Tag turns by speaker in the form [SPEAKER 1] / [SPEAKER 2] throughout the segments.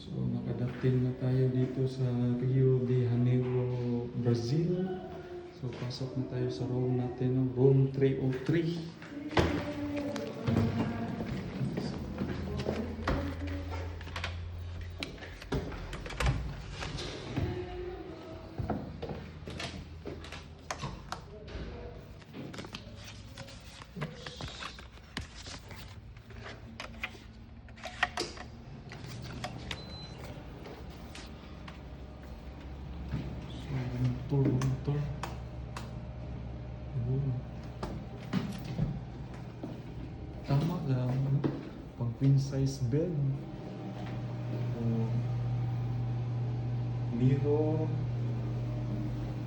[SPEAKER 1] So, nakadating na tayo dito sa Rio de Janeiro, Brazil. So, pasok na tayo sa room natin, no? Room 303. Motor. Ayun. Tama lang. Pang queen size bed. Mirror.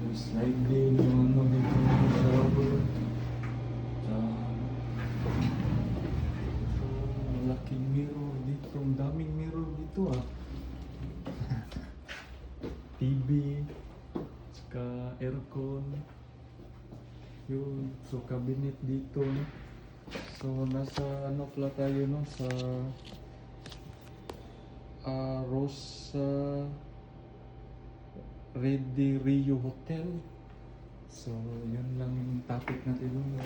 [SPEAKER 1] Yung sliding. Yung ano dito. Shower. Malaking mirror dito. Ang daming mirror dito ah. TV. Aircon yun, so cabinet dito, so nasa ano pala tayo, no, sa Rosa Ready Rio Hotel. So yun lang yung topic natin, no?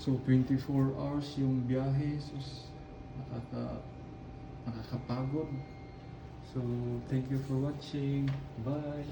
[SPEAKER 1] So 24 hours yung biyahe, so nakakapagod. So thank you for watching, bye.